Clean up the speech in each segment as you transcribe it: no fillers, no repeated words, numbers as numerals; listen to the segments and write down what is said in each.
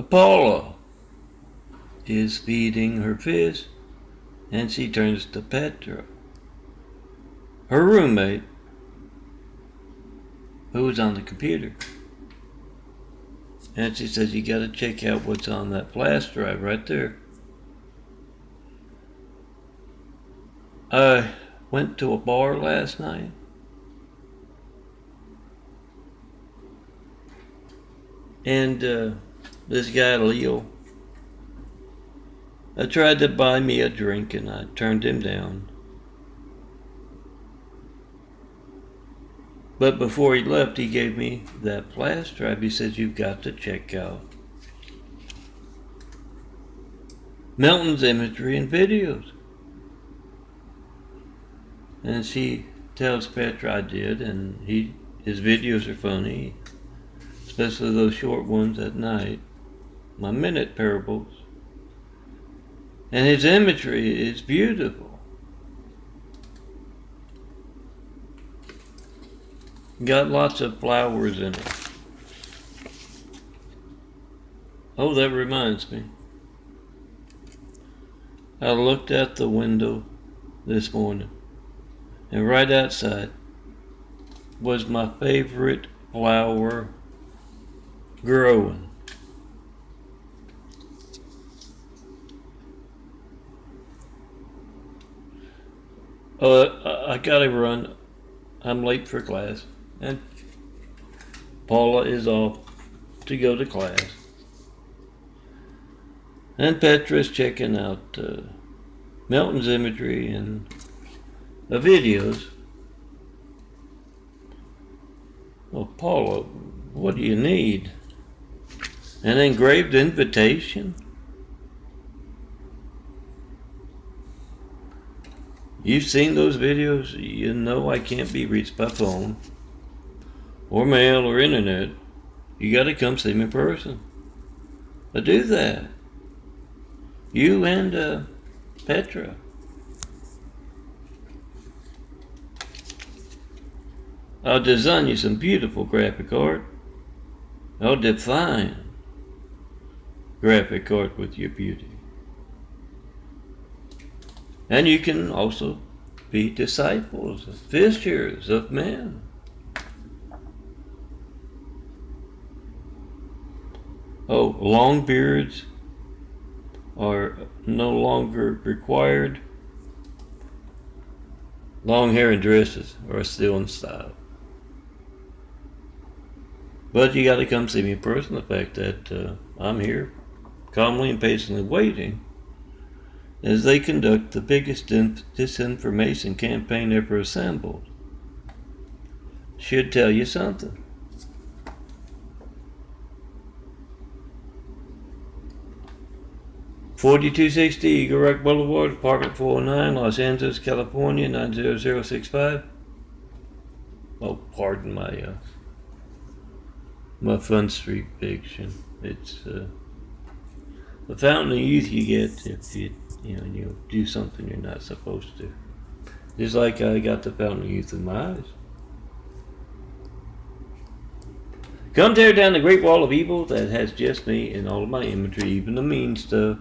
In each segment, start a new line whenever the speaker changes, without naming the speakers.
Paula is feeding her fish, and she turns to Petra, her roommate, who was on the computer. And she says, you gotta check out what's on that flash drive right there. I went to a bar last night. And this guy, Leo, I tried to buy me a drink and I turned him down. But before he left, he gave me that flash drive. He said, you've got to check out Milton's imagery and videos. And she tells Petra I did, and his videos are funny, especially those short ones at night, my minute parables. And his imagery is beautiful. Got lots of flowers in it. Oh, that reminds me. I looked out the window this morning, and right outside was my favorite flower growing. I gotta run. I'm late for class, and Paula is off to go to class. And Petra's checking out Milton's imagery and the videos. Well, Paula, what do you need? An engraved invitation? You've seen those videos. You know I can't be reached by phone or mail or internet. You gotta come see me in person. I do that. You and Petra. I'll design you some beautiful graphic art. I'll define graphic art with your beauty. And you can also be disciples, fishers of men. Oh, long beards are no longer required. Long hair and dresses are still in style. But you got to come see me in person. The fact that I'm here calmly and patiently waiting as they conduct the biggest disinformation campaign ever assembled should tell you something. "4260 Eagle Rock Boulevard, Apartment 409, Los Angeles, California, 90065. Oh, pardon my Fun Street fiction. It's the fountain of youth you get if you do something you're not supposed to. Just like I got the fountain of youth in my eyes. Come tear down the great wall of evil that has just me and all of my imagery, even the mean stuff.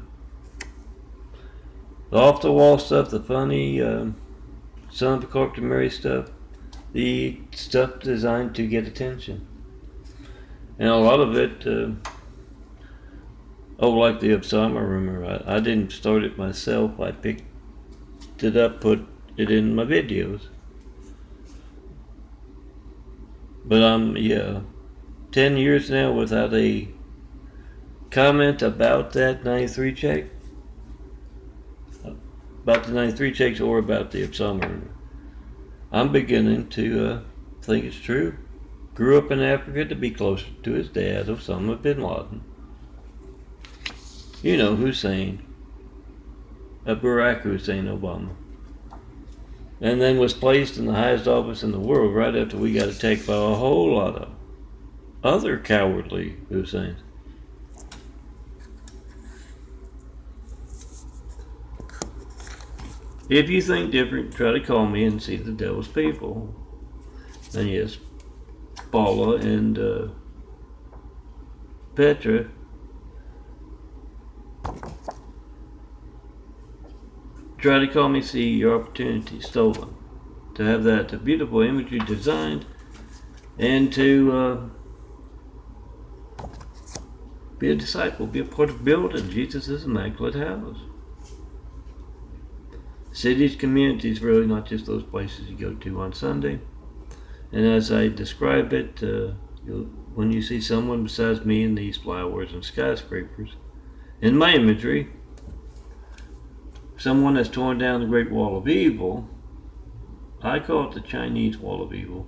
The off-the-wall stuff, the funny Son of a Carpenter Mary stuff, the stuff designed to get attention. And a lot of it, like the Soacam rumor, I didn't start it myself. I picked it up, put it in my videos. But I'm, 10 years now without a comment about that 93 check. About the 93 checks or about the Soacam rumor. I'm beginning to think it's true. Grew up in Africa to be closer to his dad, Osama bin Laden. You know, Hussein. Barack Hussein Obama. And then was placed in the highest office in the world right after we got attacked by a whole lot of other cowardly Husseins. If you think different, try to call me and see the devil's people. And yes, Paula and Petra try to call me, see your opportunity stolen. To have that beautiful imagery designed, and to be a disciple, be a part of building Jesus' immaculate house. Cities, communities, really not just those places you go to on Sunday. And as I describe it, when you see someone besides me in these flowers and skyscrapers, in my imagery, someone that's torn down the Great Wall of Evil, I call it the Chinese Wall of Evil.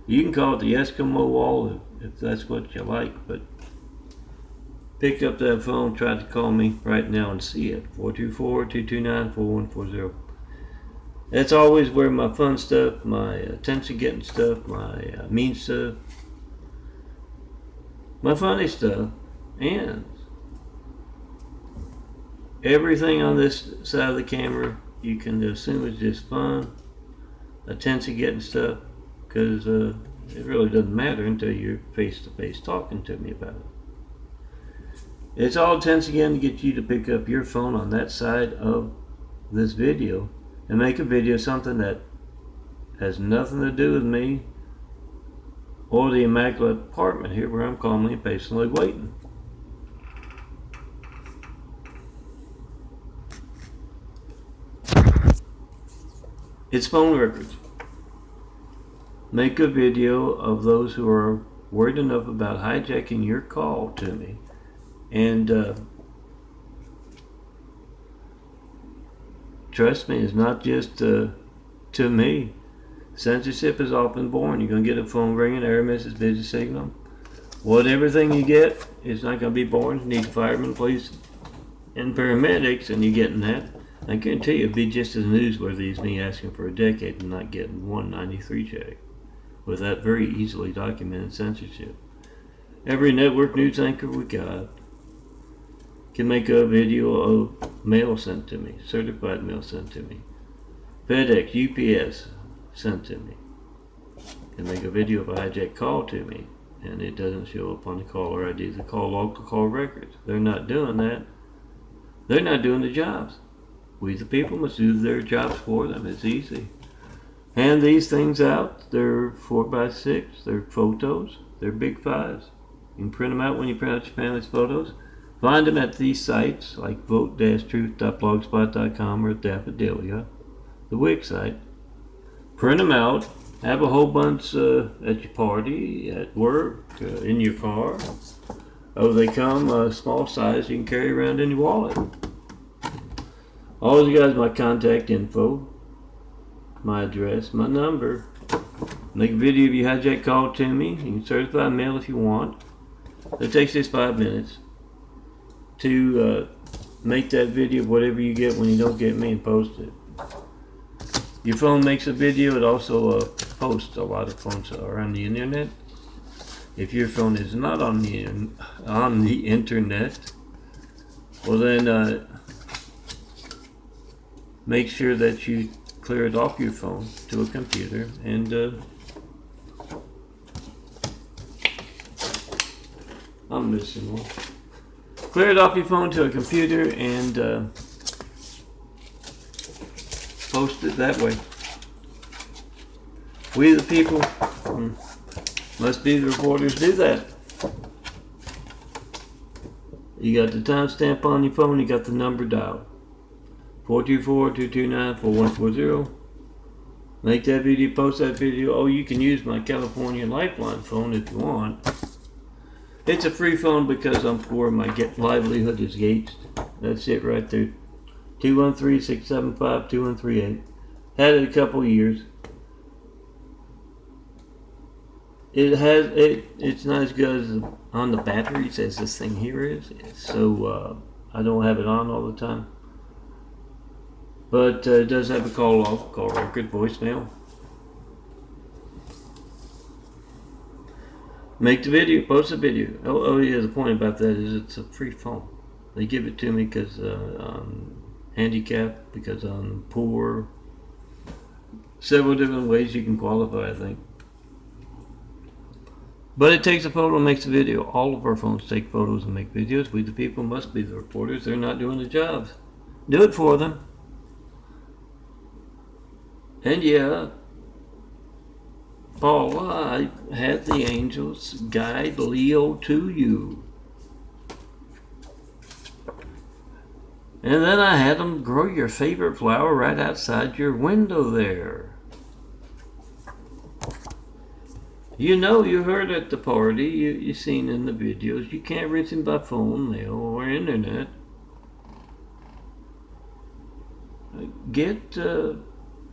You can call it the Eskimo Wall if that's what you like, but pick up that phone, try to call me right now and see it. 424-229-4140. That's always where my fun stuff, my attention-getting stuff, my mean stuff, my funny stuff ends. Everything on this side of the camera you can assume is just fun, attention-getting stuff, because it really doesn't matter until you're face-to-face talking to me about it. It's all attention-getting to get you to pick up your phone on that side of this video and make a video something that has nothing to do with me or the immaculate apartment here where I'm calmly and patiently waiting. It's phone records. Make a video of those who are worried enough about hijacking your call to me, and trust me, it's not just to me. Censorship is often born. You're going to get a phone ringing, error message, busy signal. Whatever thing you get is not going to be born. You need firemen, police, and paramedics, and you're getting that. I guarantee you it'd be just as newsworthy as me asking for a decade and not getting 193 check with that very easily documented censorship. Every network news anchor we got can make a video of mail sent to me, certified mail sent to me, FedEx, UPS sent to me, can make a video of a hijacked call to me, and it doesn't show up on the caller ID, the call log, the call records. They're not doing that. They're not doing the jobs. We the people must do their jobs for them. It's easy. Hand these things out. They're 4x6. They're photos. They're big fives. You can print them out when you print out your family's photos. Find them at these sites like vote-truth.blogspot.com or Daffodilia, the Wix site. Print them out. Have a whole bunch at your party, at work, in your car. Oh, they come small size you can carry around in your wallet. All you guys, my contact info, my address, my number. Make a video of your hijack call to me. You can certify mail if you want. It takes just 5 minutes to make that video of whatever you get when you don't get me and post it. Your phone makes a video. It also posts. A lot of phones are on the internet. If your phone is not on the internet, well then make sure that you clear it off your phone to a computer and I'm missing one. Clear it off your phone to a computer and post it that way. We the people must be the reporters. Do that. You got the timestamp on your phone. You got the number dialed. 424-229-4140. Make that video, post that video. Oh, you can use my California Lifeline phone if you want. It's a free phone because I'm poor. My livelihood is gauged. That's it right there. 213-675-2138. Had it a couple years. It's not as good as on the batteries as this thing here is. So I don't have it on all the time. But it does have a call record, voicemail. Make the video, post the video. Oh yeah, the point about that is it's a free phone. They give it to me because I'm handicapped, because I'm poor. Several different ways you can qualify, I think. But it takes a photo and makes a video. All of our phones take photos and make videos. We the people must be the reporters. They're not doing the jobs. Do it for them. And yeah, Paula, I had the angels guide Leo to you. And then I had them grow your favorite flower right outside your window there. You know, you heard at the party, you seen in the videos, you can't reach him by phone, mail, or internet. Get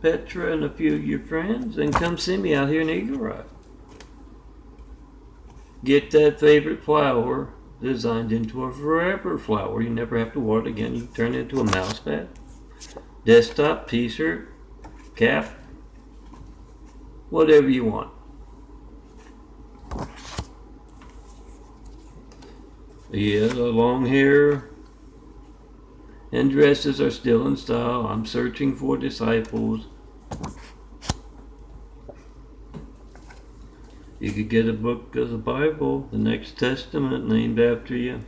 Petra and a few of your friends and come see me out here in Eagle Rock. Get that favorite flower designed into a forever flower. You never have to water it again. You can turn it into a mouse pad, desktop, t-shirt, cap, whatever you want. Yeah, the long hair and dresses are still in style. I'm searching for disciples. You could get a book of the Bible, the Next Testament, named after you.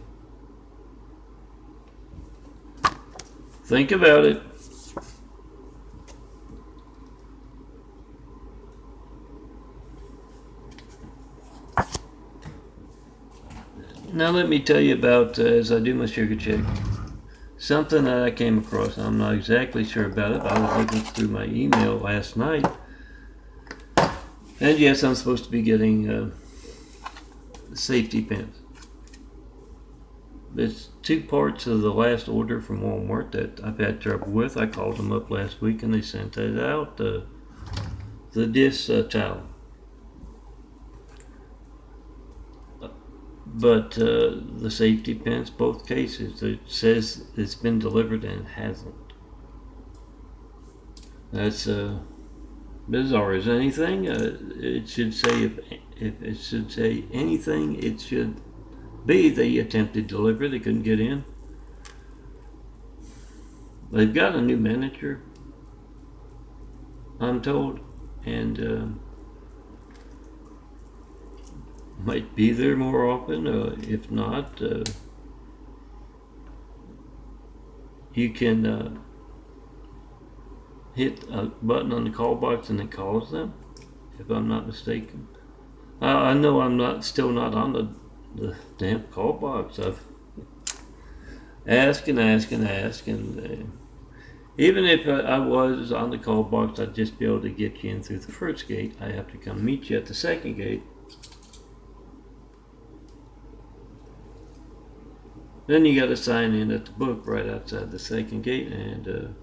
Think about it. Now let me tell you about, as I do my sugar check, something that I came across. I'm not exactly sure about it. I was looking through my email last night. And yes, I'm supposed to be getting safety pins. There's two parts of the last order from Walmart that I've had trouble with. I called them up last week and they sent it out. The dish towel. But the safety pins, both cases, it says it's been delivered and it hasn't. That's bizarre as anything. It should say if it should say anything, it should be they attempted to deliver. They couldn't get in. They've got a new manager, I'm told, and might be there more often. If not, you can hit a button on the call box and it calls them, if I'm not mistaken. I know I'm still not on the damn call box. I've asked and even if I was on the call box, I'd just be able to get you in through the first gate. I have to come meet you at the second gate. Then you got to sign in at the book right outside the second gate, and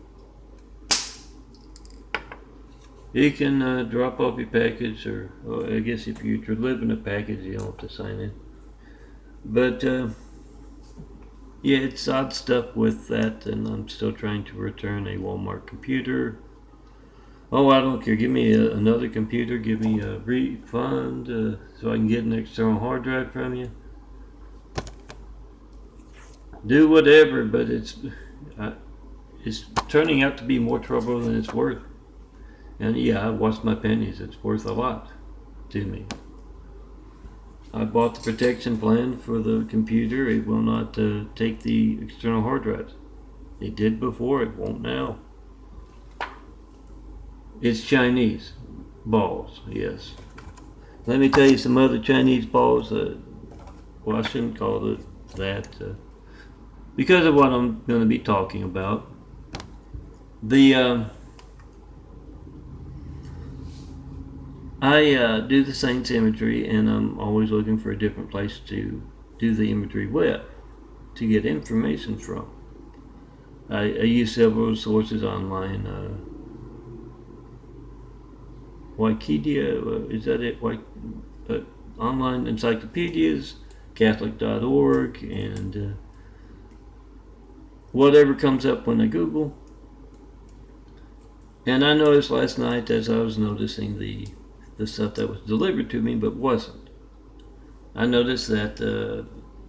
you can drop off your package, or I guess if you're delivering a package, you don't have to sign in. But yeah, it's odd stuff with that, and I'm still trying to return a Walmart computer. Oh, I don't care. Give me another computer. Give me a refund so I can get an external hard drive from you. Do whatever, but it's turning out to be more trouble than it's worth. And yeah, I watched my pennies. It's worth a lot to me. I bought the protection plan for the computer. It will not take the external hard drives. It did before, it won't now. It's Chinese balls, yes. Let me tell you some other Chinese balls. Well, I shouldn't call it that. Because of what I'm going to be talking about. I do the saints imagery, and I'm always looking for a different place to do the imagery with, to get information from. I use several sources online. Wikipedia, is that it? Online encyclopedias, Catholic.org, and whatever comes up when I Google. And I noticed last night, as I was noticing the stuff that was delivered to me but wasn't, I noticed that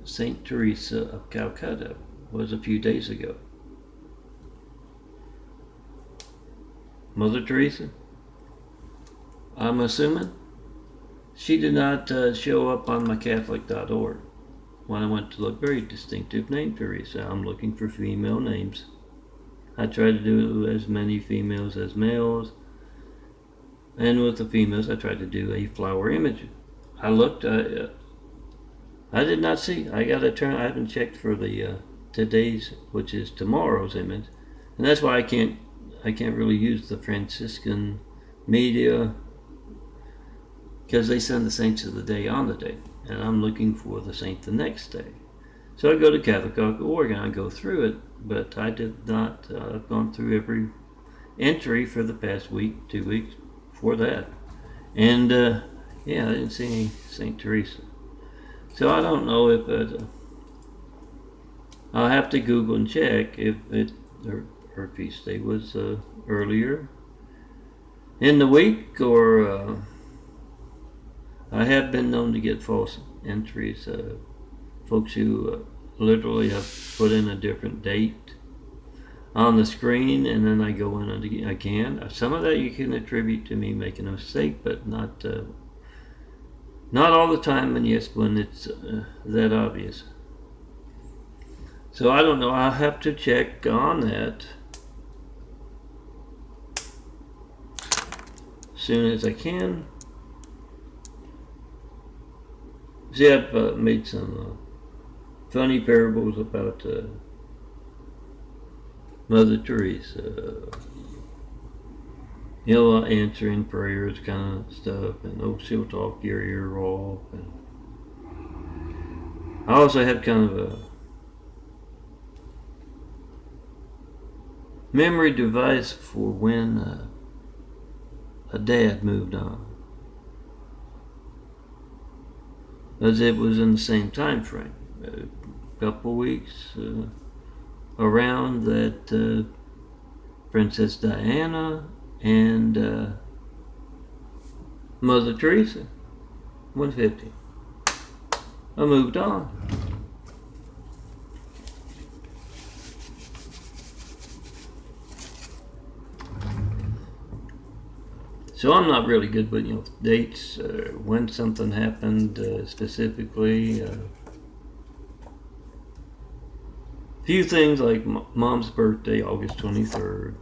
Saint Teresa of Calcutta was a few days ago. Mother Teresa, I'm assuming she did not show up on my Catholic.org when I went to look. Very distinctive name, Teresa. I'm looking for female names. I try to do as many females as males. And with the females, I tried to do a flower image. I looked, I did not see. I haven't checked for the today's, which is tomorrow's image, and that's why I can't really use the Franciscan media, because they send the saints of the day on the day, and I'm looking for the saint the next day. So I go to Catholic.org and I go through it, but I did not. I've gone through every entry for the past week, 2 weeks for that, and yeah, I didn't see any Saint Teresa. So I don't know if I'll have to Google and check if her feast day was earlier in the week, or I have been known to get false entries. Folks who literally have put in a different date on the screen, and then I go in and I can. Some of that you can attribute to me making a mistake, but not all the time, and yes, when it's that obvious. So I don't know. I'll have to check on that as soon as I can. See, I've made some funny parables about Mother Teresa. Answering prayers kind of stuff, and she'll talk your ear off. And I also have kind of a memory device for when a dad moved on, as it was in the same time frame, a couple weeks around that Princess Diana and Mother Teresa, 150. I moved on. So I'm not really good with dates, when something happened specifically. Few things like Mom's birthday, August 23rd,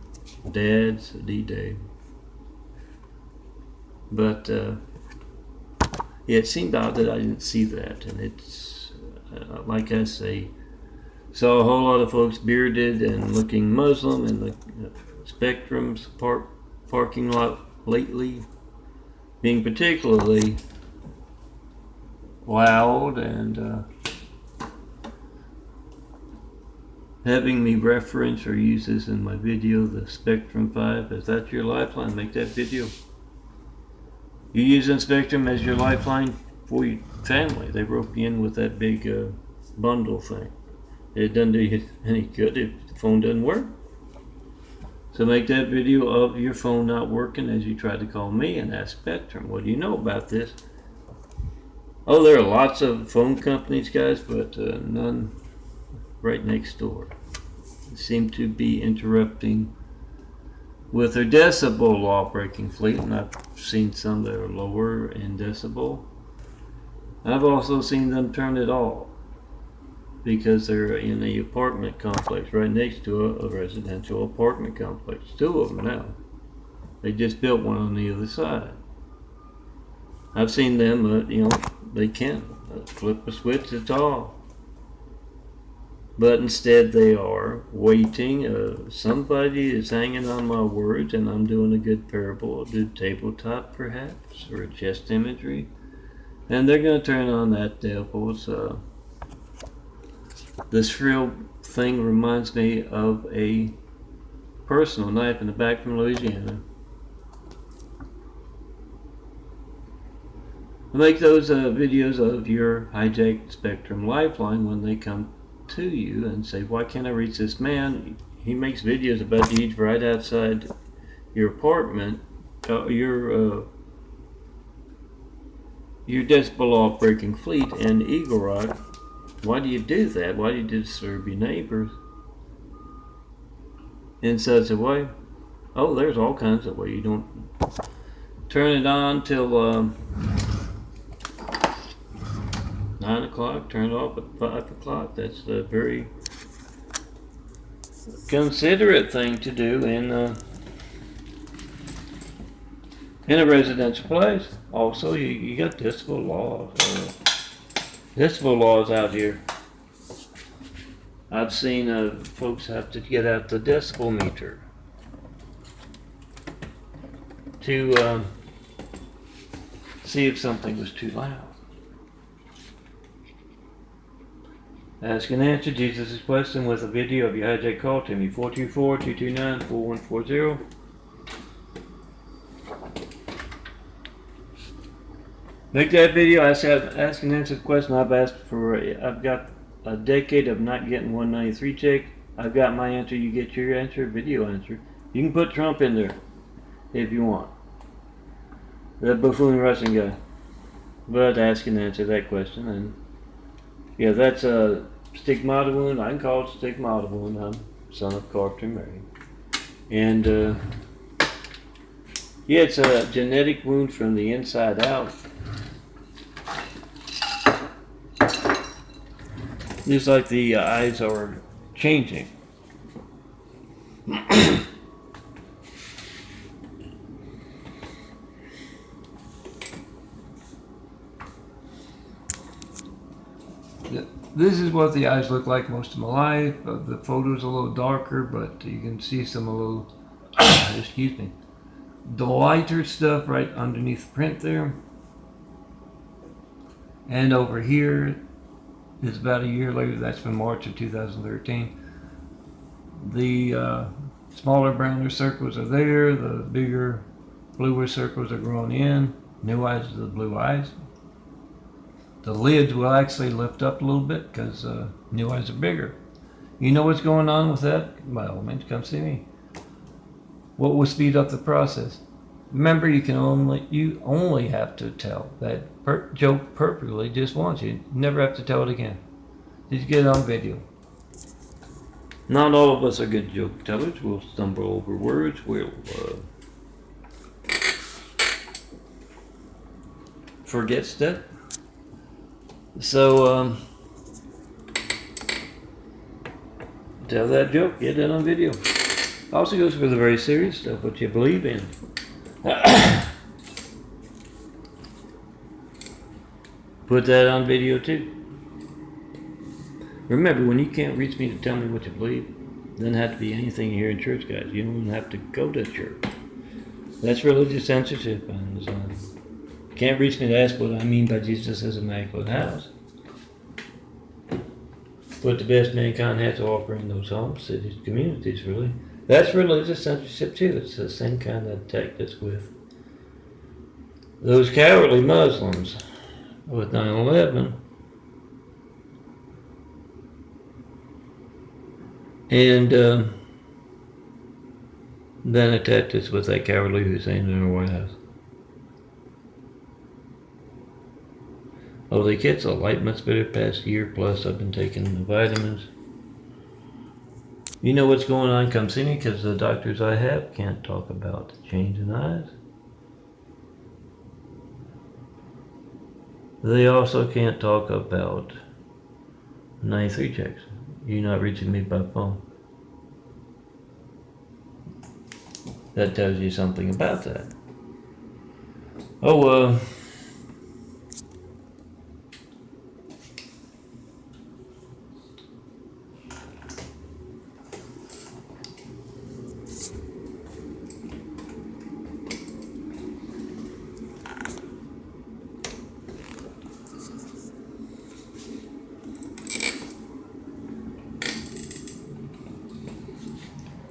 Dad's D-Day. But yeah, it seemed odd that I didn't see that, and it's like I say, saw a whole lot of folks bearded and looking Muslim in the Spectrum's parking lot lately, being particularly loud and having me reference or use this in my video, the Spectrum 5. Is that your lifeline? Make that video. You using Spectrum as your lifeline for your family. They rope you in with that big bundle thing. It doesn't do you any good if the phone doesn't work. So make that video of your phone not working as you try to call me and ask Spectrum, what do you know about this? Oh, there are lots of phone companies, guys, but none right next door. They seem to be interrupting with their decibel law-breaking fleet, and I've seen some that are lower in decibel. I've also seen them turn it off because they're in the apartment complex right next to a residential apartment complex. 2 of them now. They just built one on the other side. I've seen them, they can't flip a switch at all. But instead they are waiting. Somebody is hanging on my words, and I'm doing a good parable. I'll do tabletop perhaps, or chest imagery. And they're going to turn on that devil's. This shrill thing reminds me of a personal knife in the back from Louisiana. Make those videos of your hijacked Spectrum lifeline when they come to you and say, why can't I reach this man? He makes videos about deeds right outside your apartment, your decibel law breaking fleet and Eagle Rock. Why do you do that? Why do you disturb your neighbors in such a way? Oh, there's all kinds of ways. You don't turn it on till 9 o'clock, turn it off at 5 o'clock. That's a very considerate thing to do in a residential place. Also, you got decibel laws. Decibel laws out here. I've seen folks have to get out the decibel meter to see if something was too loud. Ask and answer Jesus' question with a video of your hijack call to me, 424-229-4140. Make that video. Ask and answer the question. I've got a decade of not getting 193 check. I've got my answer. You get your answer. Video answer. You can put Trump in there if you want. That buffoon Russian guy. But ask and answer that question. And yeah, that's a stigmata wound. I can call it stigmata wound. I'm son of Carpenter Mary. And yeah, it's a genetic wound from the inside out. Just like the eyes are changing. This is what the eyes look like most of my life. The photo's a little darker, but you can see some a little, excuse me, the lighter stuff right underneath the print there. And over here is about a year later. That's from March of 2013. The smaller browner circles are there. The bigger bluer circles are grown in. New eyes are the blue eyes. The lids will actually lift up a little bit because new eyes are bigger. You know what's going on with that? By all means, come see me. What will speed up the process? Remember, you only have to tell that joke perfectly just once. You never have to tell it again. Just get it on video. Not all of us are good joke tellers. We'll stumble over words. We'll forget stuff. So, tell that joke, get that on video. Also goes for the very serious stuff, what you believe in. Put that on video too. Remember, when you can't reach me to tell me what you believe, it doesn't have to be anything here in church, guys. You don't even have to go to church. That's religious censorship on design. Can't reach me to ask what I mean by Jesus as immaculate house. What the best mankind has to offer in those homes, cities, communities, really. That's religious censorship too. It's the same kind of attack that's with those cowardly Muslims with 9/11. And then attacked us with that cowardly Hussein in our White House. Oh, the kids are light much better past year plus. I've been taking the vitamins. You know what's going on? Come see me, because the doctors I have can't talk about change in eyes. They also can't talk about 93 checks. You're not reaching me by phone. That tells you something about that. Oh,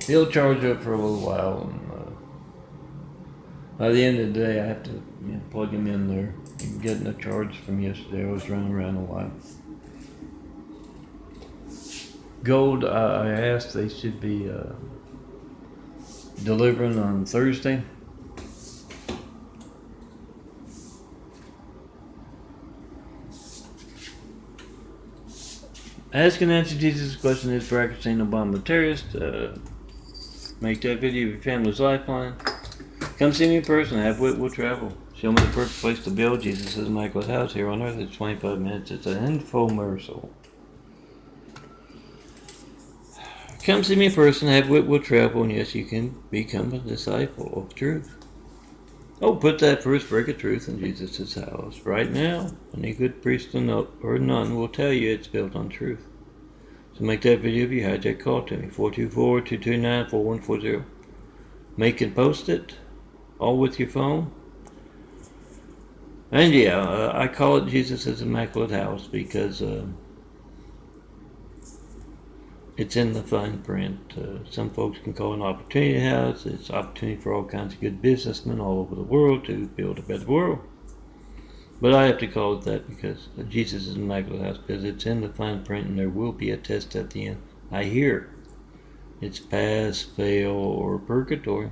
he'll charge up for a little while, and by the end of the day, I have to plug him in there. I'm getting a charge from yesterday. I was running around a while. Gold, I asked, they should be delivering on Thursday. Ask and answer Jesus' question is Barack Hussein Obama a terrorist? Make that video of your family's lifeline. Come see me in person. Have wit, will travel. Show me the perfect place to build Jesus' immaculate house here on earth. It's 25 minutes. It's an infomercial. Come see me in person. Have wit, will travel. And yes, you can become a disciple of truth. Oh, put that first brick of truth in Jesus' house right now. Any good priest or nun will tell you it's built on truth. So make that video if you hijack. Call to me, 424-229-4140. Make and post it, all with your phone. And yeah, I call it Jesus' Immaculate House because it's in the fine print. Some folks can call it an opportunity house. It's opportunity for all kinds of good businessmen all over the world to build a better world. But I have to call it that because Jesus' Immaculate House, because it's in the fine print and there will be a test at the end. I hear it's pass, fail, or purgatory.